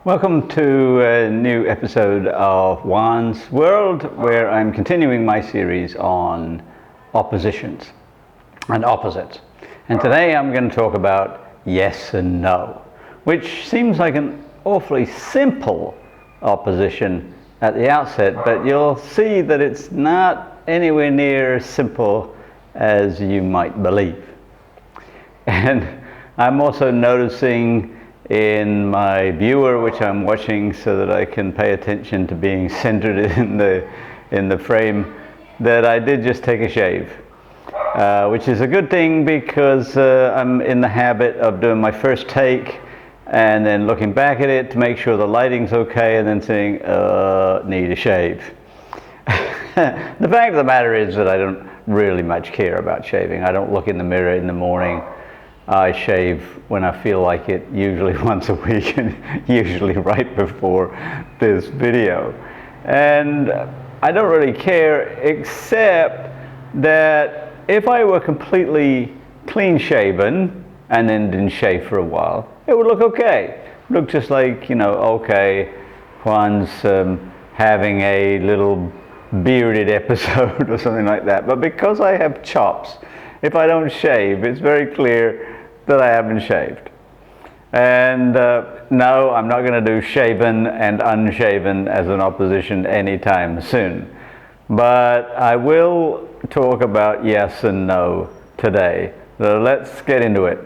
Welcome to a new episode of Juan's World, where I'm continuing my series on oppositions and opposites. And today I'm going to talk about yes and no, which seems like an awfully simple opposition at the outset, but you'll see that it's not anywhere near as simple as you might believe. And I'm also noticing in my viewer, which I'm watching so that I can pay attention to being centered in the frame, that I did just take a shave, which is a good thing because I'm in the habit of doing my first take and then looking back at it to make sure the lighting's okay and then saying, need a shave. The fact of the matter is that I don't really much care about shaving. I don't look in the mirror in the morning. I shave when I feel like it, usually once a week, and usually right before this video. And I don't really care, except that if I were completely clean shaven and then didn't shave for a while, it would look okay. It would look just like, okay, Juan's having a little bearded episode or something like that. But because I have chops, if I don't shave, it's very clear that I haven't shaved. And no, I'm not going to do shaven and unshaven as an opposition anytime soon. But I will talk about yes and no today. So let's get into it.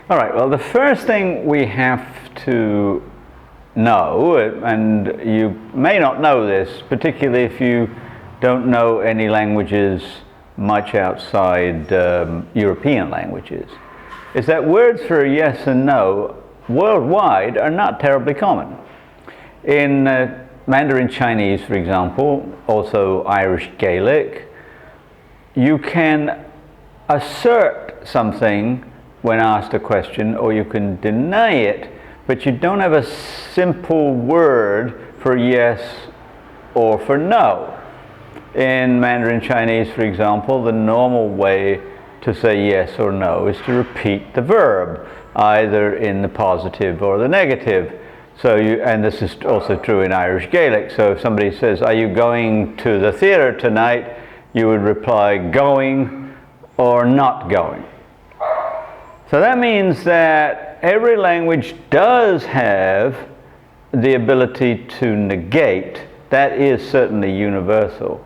All right, well, the first thing we have to know, and you may not know this, particularly if you don't know any languages much outside European languages, is that words for yes and no worldwide are not terribly common. In Mandarin Chinese, for example, also Irish Gaelic, you can assert something when asked a question, or you can deny it, but you don't have a simple word for yes or for no. In Mandarin Chinese, for example, the normal way to say yes or no is to repeat the verb, either in the positive or the negative. So and this is also true in Irish Gaelic. So if somebody says, "Are you going to the theater tonight?" you would reply, "Going" or "not going." So that means that every language does have the ability to negate. That is certainly universal.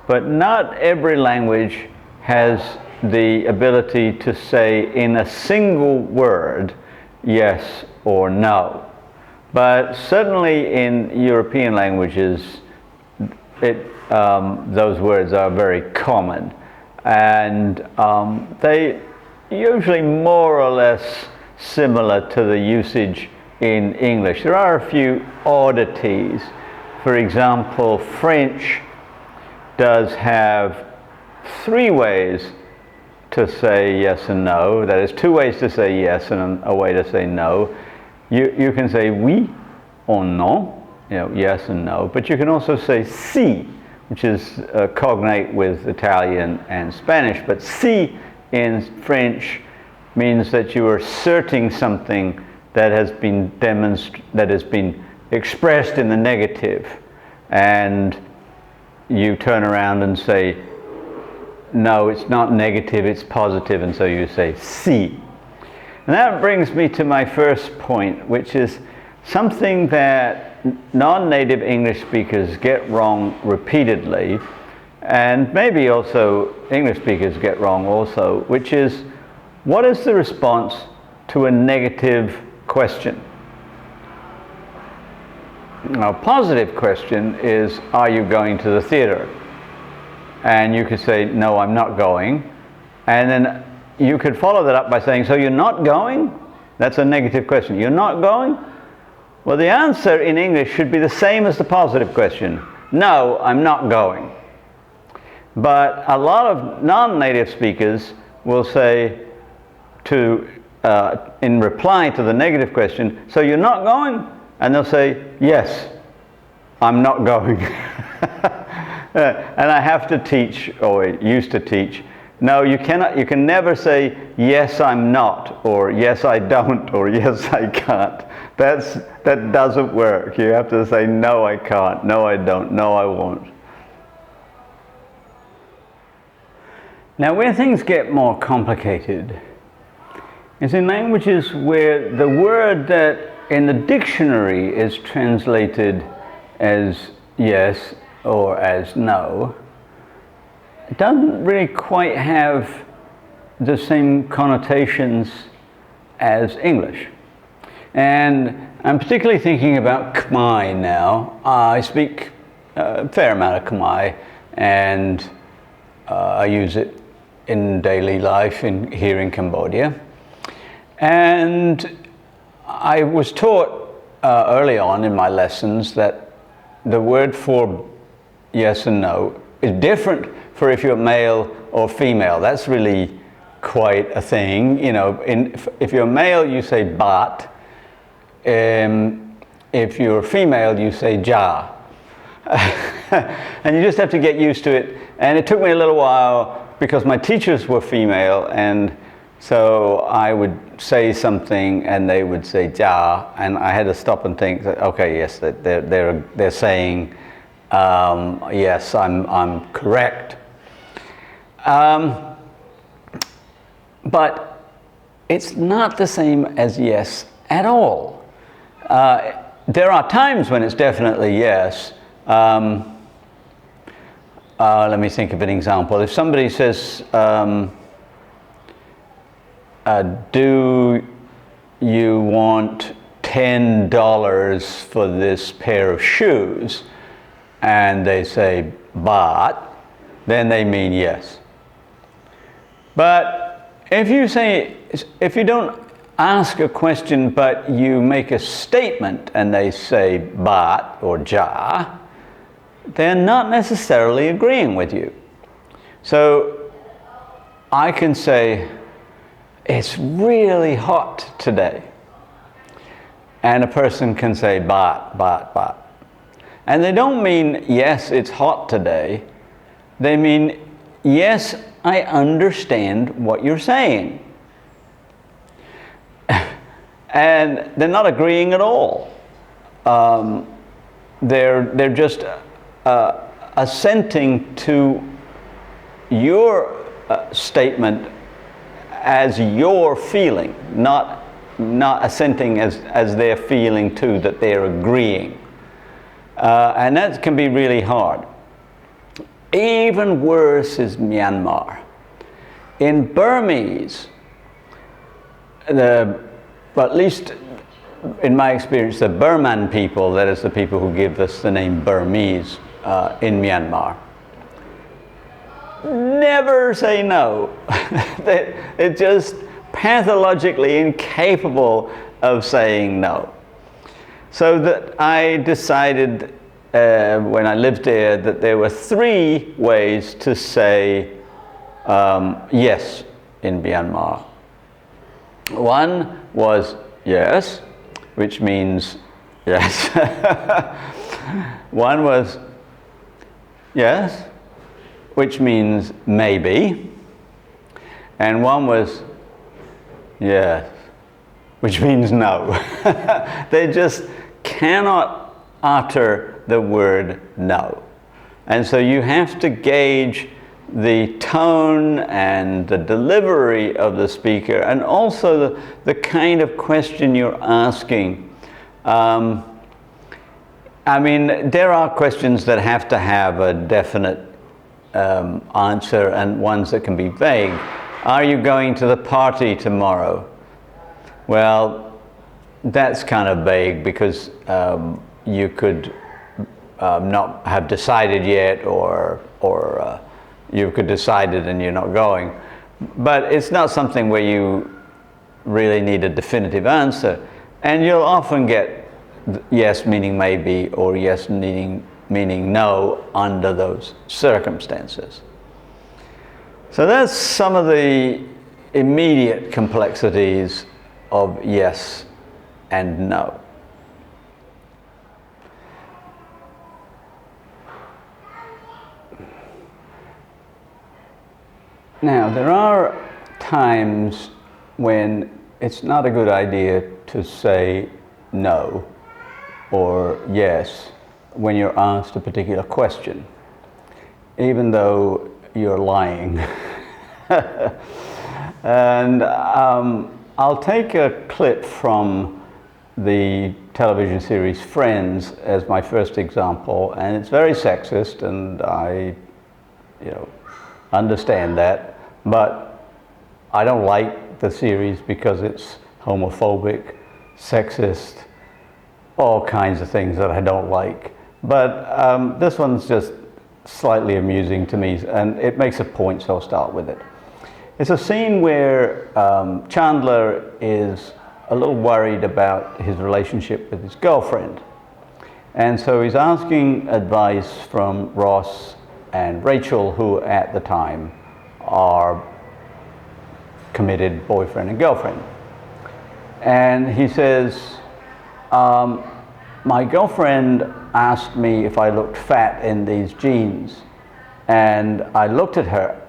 But not every language has the ability to say in a single word yes or no. But certainly in European languages, those words are very common. And they usually more or less similar to the usage in English. There are a few oddities. For example, French does have three ways to say yes and no. That is, two ways to say yes and a way to say no. You can say oui or non, yes and no, but you can also say si, which is cognate with Italian and Spanish. But si in French means that you are asserting something that has been expressed in the negative, and you turn around and say, no, it's not negative, it's positive, and so you say si. And that brings me to my first point, which is something that non-native English speakers get wrong repeatedly, and maybe also English speakers get wrong also, which is, what is the response to a negative question? Now, a positive question is, are you going to the theater? And you could say, no, I'm not going. And then you could follow that up by saying, so you're not going? That's a negative question. You're not going? Well, the answer in English should be the same as the positive question. No, I'm not going. But a lot of non-native speakers will say in reply to the negative question, so you're not going? And they'll say, yes, I'm not going. And I have to teach, or used to teach, no, you can never say, yes, I'm not, or yes, I don't, or yes, I can't. That doesn't work. You have to say, no, I can't, no, I don't, no, I won't. Now, where things get more complicated is in languages where the word that in the dictionary is translated as yes or as no, it doesn't really quite have the same connotations as English. And I'm particularly thinking about Khmer now. I speak a fair amount of Khmer, and I use it in daily life here in Cambodia. And I was taught early on in my lessons that the word for yes and no is different for if you're male or female. That's really quite a thing. You know, if you're male, you say bat. If you're female, you say ja. And you just have to get used to it. And it took me a little while because my teachers were female, and so I would say something and they would say ja, and I had to stop and think, okay, yes, they're saying yes, I'm correct. But it's not the same as yes at all. There are times when it's definitely yes. Let me think of an example. If somebody says, do you want $10 for this pair of shoes? And they say, baht, then they mean yes. But if you don't ask a question, but you make a statement and they say baht or ja, they're not necessarily agreeing with you. So I can say, it's really hot today. And a person can say baht, baht, baht. And they don't mean, yes, it's hot today. They mean, yes, I understand what you're saying. And they're not agreeing at all. They're just assenting to your statement as your feeling, not assenting as their feeling too, that they're agreeing. And that can be really hard. Even worse is Myanmar. In Burmese, well, at least in my experience, the Burman people, that is the people who give us the name Burmese in Myanmar, never say no. They're just pathologically incapable of saying no. So that I decided when I lived there that there were 3 ways to say yes in Myanmar. One was yes, which means yes. One was yes, which means maybe. And one was yes, which means no. They just cannot utter the word no. And so you have to gauge the tone and the delivery of the speaker, and also the kind of question you're asking. I mean, there are questions that have to have a definite answer and ones that can be vague. Are you going to the party tomorrow? Well, that's kind of vague because you could not have decided yet, or you could decided and you're not going. But it's not something where you really need a definitive answer. And you'll often get yes meaning maybe or yes meaning no under those circumstances. So that's some of the immediate complexities of yes and no. Now, there are times when it's not a good idea to say no or yes when you're asked a particular question, even though you're lying. And I'll take a clip from the television series Friends as my first example, and it's very sexist, and I, understand that. But I don't like the series because it's homophobic, sexist, all kinds of things that I don't like. But this one's just slightly amusing to me, and it makes a point, so I'll start with it. It's a scene where Chandler is a little worried about his relationship with his girlfriend. And so he's asking advice from Ross and Rachel, who at the time are committed boyfriend and girlfriend. And he says, my girlfriend asked me if I looked fat in these jeans, and I looked at her,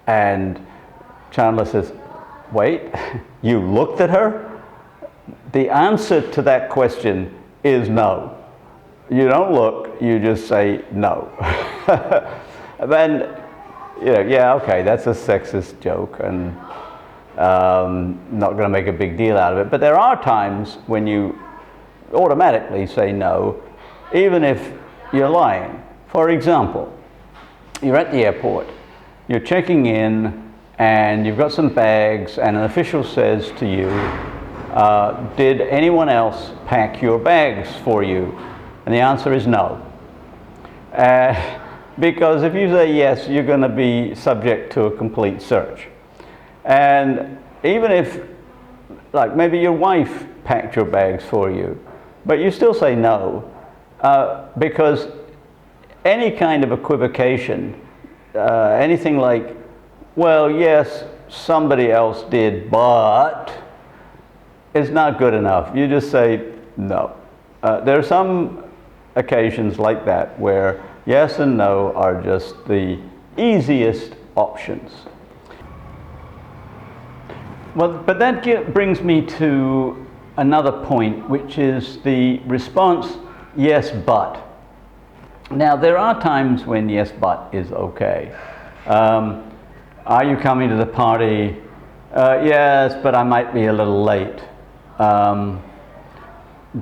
and Chandler says, wait, you looked at her? The answer to that question is no. You don't look, you just say no. Then, yeah, okay, that's a sexist joke, and not going to make a big deal out of it. But there are times when you automatically say no, even if you're lying. For example, you're at the airport, you're checking in, and you've got some bags, and an official says to you, did anyone else pack your bags for you? And the answer is no. Because if you say yes, you're going to be subject to a complete search. And even if, like, maybe your wife packed your bags for you, but you still say no, because any kind of equivocation, anything like, well, yes, somebody else did, but is not good enough. You just say no. There are some occasions like that where yes and no are just the easiest options. Well, but that brings me to another point, which is the response, yes, but. Now, there are times when yes, but is okay. Are you coming to the party? Yes, but I might be a little late.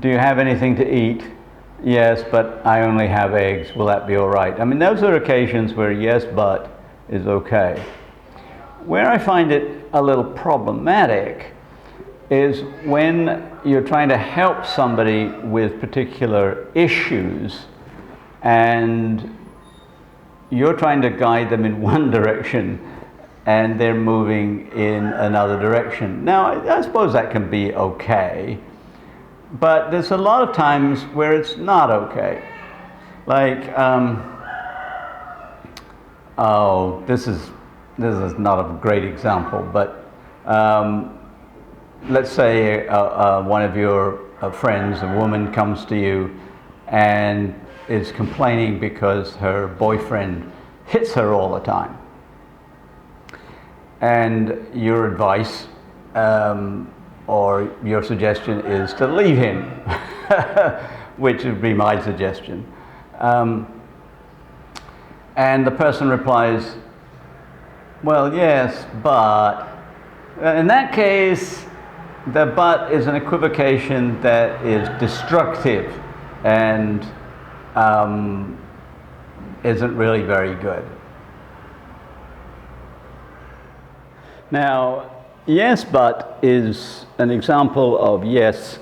Do you have anything to eat? Yes, but I only have eggs. Will that be all right? I mean, those are occasions where yes, but is okay. Where I find it a little problematic is when you're trying to help somebody with particular issues and you're trying to guide them in one direction and they're moving in another direction. Now, I suppose that can be okay, but there's a lot of times where it's not okay. Like, this is not a great example, but let's say one of your friends, a woman, comes to you and is complaining because her boyfriend hits her all the time. And your advice or your suggestion is to leave him, which would be my suggestion. And the person replies, well, yes, but. In that case, the but is an equivocation that is destructive and isn't really very good. Now, yes but is an example of yes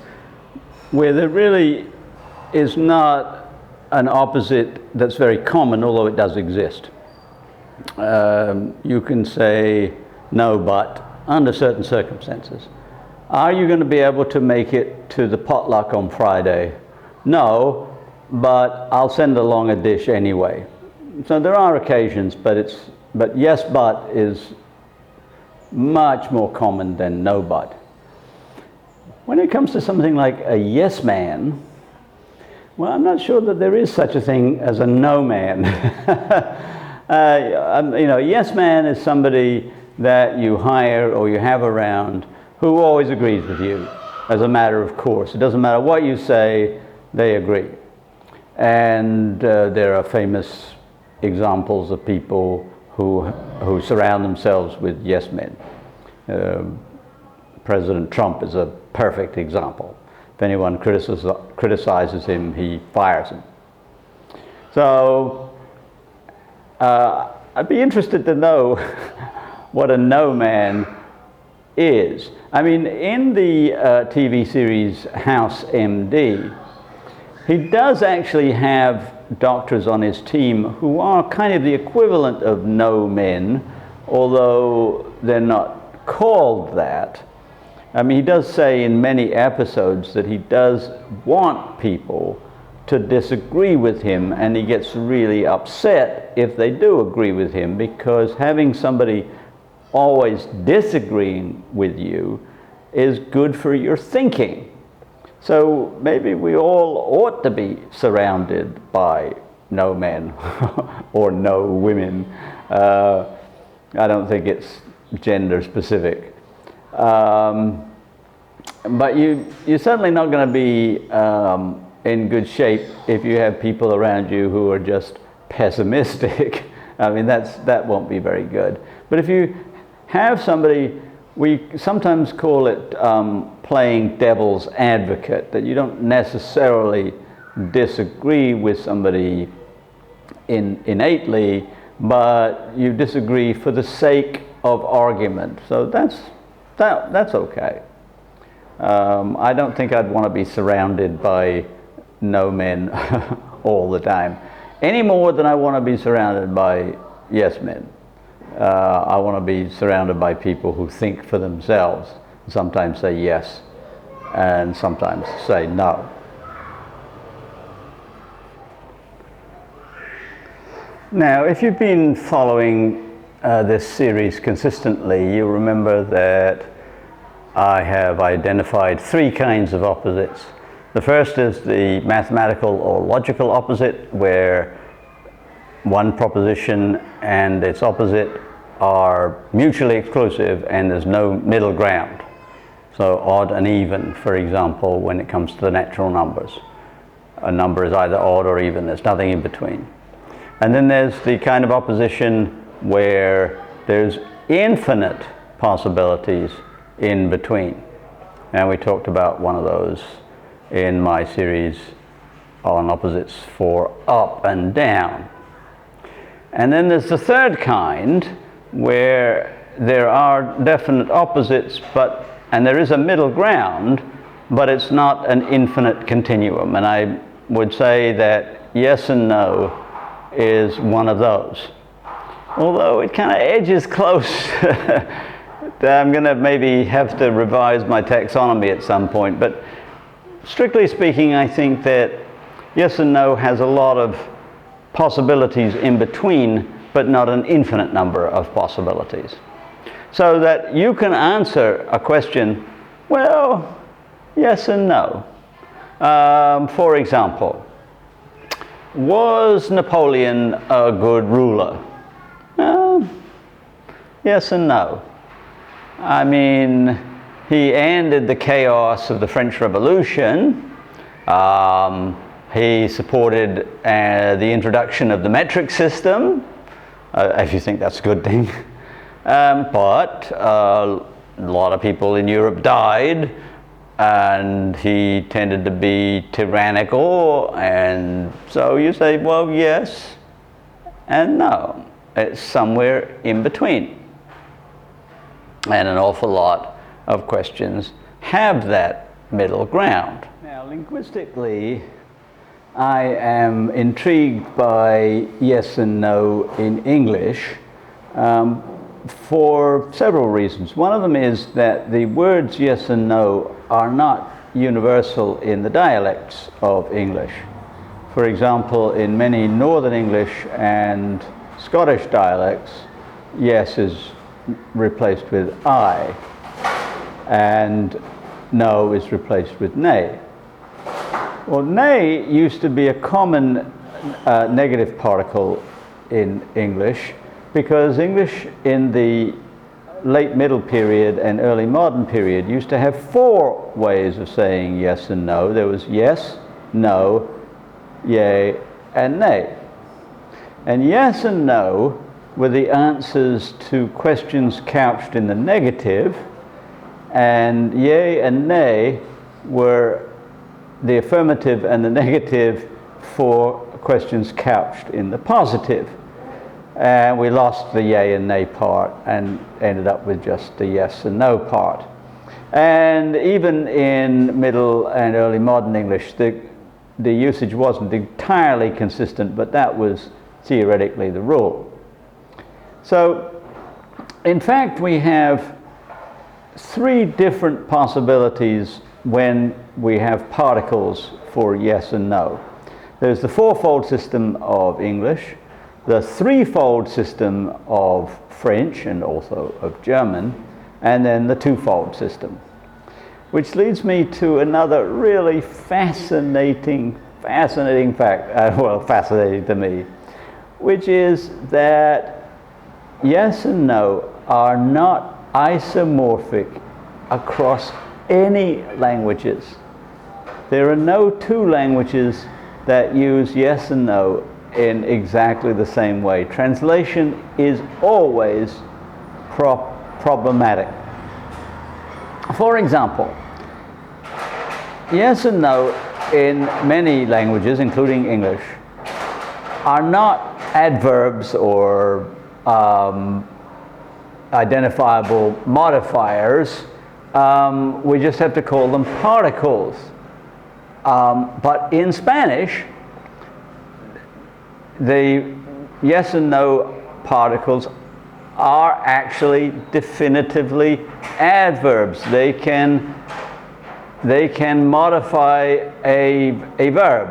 where there really is not an opposite that's very common, although it does exist. You can say no but under certain circumstances. Are you going to be able to make it to the potluck on Friday? No, but I'll send along a dish anyway. So there are occasions, but yes but is much more common than no but. When it comes to something like a yes man, well, I'm not sure that there is such a thing as a no man. A yes man is somebody that you hire or you have around who always agrees with you as a matter of course. It doesn't matter what you say, they agree. And there are famous examples of people who surround themselves with yes men. President Trump is a perfect example. If anyone criticizes him, he fires him. So I'd be interested to know what a no man is. I mean, in the TV series House MD, he does actually have doctors on his team who are kind of the equivalent of no men, although they're not called that. I mean, he does say in many episodes that he does want people to disagree with him, and he gets really upset if they do agree with him, because having somebody always disagreeing with you is good for your thinking. So maybe we all ought to be surrounded by no men or no women. I don't think it's gender specific. But you're certainly not going to be in good shape if you have people around you who are just pessimistic. I mean, that won't be very good. But if you have somebody, we sometimes call it playing devil's advocate, that you don't necessarily disagree with somebody innately, but you disagree for the sake of argument. So that's okay. I don't think I'd want to be surrounded by no men all the time, any more than I want to be surrounded by yes men. I want to be surrounded by people who think for themselves, sometimes say yes and sometimes say no. Now, if you've been following this series consistently, you'll remember that I have identified three kinds of opposites. The first is the mathematical or logical opposite, where one proposition and its opposite are mutually exclusive and there's no middle ground. So odd and even, for example, when it comes to the natural numbers. A number is either odd or even, there's nothing in between. And then there's the kind of opposition where there's infinite possibilities in between. And we talked about one of those in my series on opposites for up and down. And then there's the third kind where there are definite opposites, and there is a middle ground, but it's not an infinite continuum. And I would say that yes and no is one of those. Although it kind of edges close. I'm going to maybe have to revise my taxonomy at some point, but strictly speaking, I think that yes and no has a lot of possibilities in between, but not an infinite number of possibilities. So that you can answer a question, well, yes and no. For example, was Napoleon a good ruler? Yes and no. I mean, he ended the chaos of the French Revolution. He supported the introduction of the metric system, if you think that's a good thing. But a lot of people in Europe died, and he tended to be tyrannical, and so you say, well, yes and no. It's somewhere in between. And an awful lot of questions have that middle ground. Now, linguistically, I am intrigued by yes and no in English for several reasons. One of them is that the words yes and no are not universal in the dialects of English. For example, in many Northern English and Scottish dialects, yes is replaced with I, and no is replaced with nay. Well, nay used to be a common negative particle in English, because English in the late middle period and early modern period used to have 4 ways of saying yes and no. There was yes, no, yea, and nay. And yes and no were the answers to questions couched in the negative, and yea and nay were the affirmative and the negative for questions couched in the positive. And we lost the yea and nay part and ended up with just the yes and no part. And even in middle and early modern English, the usage wasn't entirely consistent, but that was theoretically the rule. So, in fact, we have 3 different possibilities when we have particles for yes and no. There's the 4-fold system of English, the 3-fold system of French and also of German, and then the 2-fold system. Which leads me to another really fascinating fact, well, fascinating to me, which is that yes and no are not isomorphic across any languages. There are no 2 languages that use yes and no in exactly the same way. Translation is always problematic. For example, yes and no in many languages, including English, are not adverbs or identifiable modifiers. We just have to call them particles. But in Spanish, the yes and no particles are actually definitively adverbs. They can modify a verb.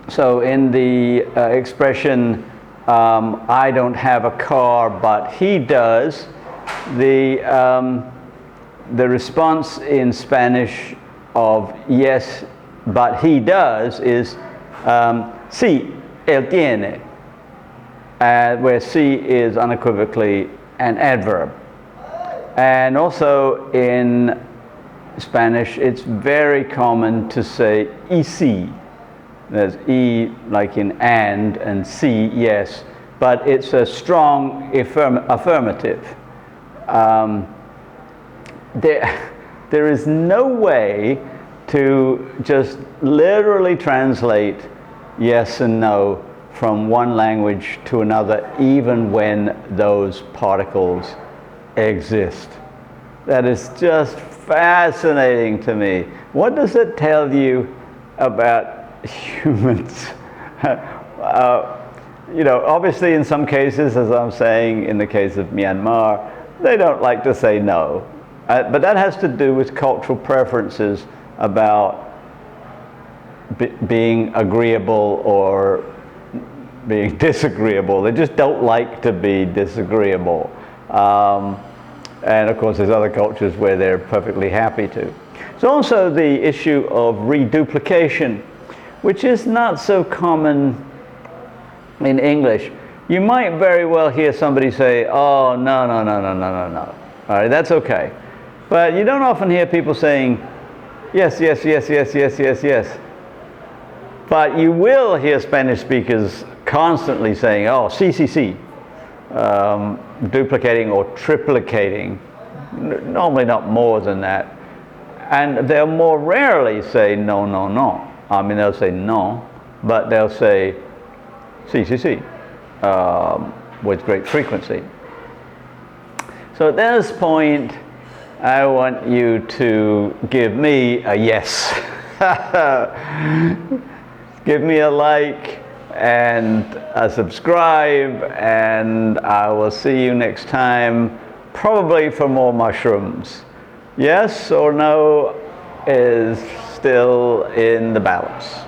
So in the expression, I don't have a car, but he does, the response in Spanish of yes, but he does is sí, él tiene, where sí is unequivocally an adverb. And also in Spanish, it's very common to say y sí. There's e like in and sí, yes, but it's a strong affirmative. There is no way to just literally translate yes and no from one language to another, even when those particles exist. That is just fascinating to me. What does it tell you about humans? Obviously in some cases, as I'm saying in the case of Myanmar, they don't like to say no. But that has to do with cultural preferences about being agreeable or being disagreeable. They just don't like to be disagreeable. And of course there's other cultures where they're perfectly happy to. There's also the issue of reduplication, which is not so common in English. You might very well hear somebody say, oh, no. All right, that's okay. But you don't often hear people saying, yes. But you will hear Spanish speakers constantly saying, oh, sí. Duplicating or triplicating, normally not more than that. And they'll more rarely say no. I mean, they'll say no, but they'll say sí, with great frequency. So at this point, I want you to give me a yes. Give me a like and a subscribe, and I will see you next time, probably for more mushrooms. Yes or no is still in the balance.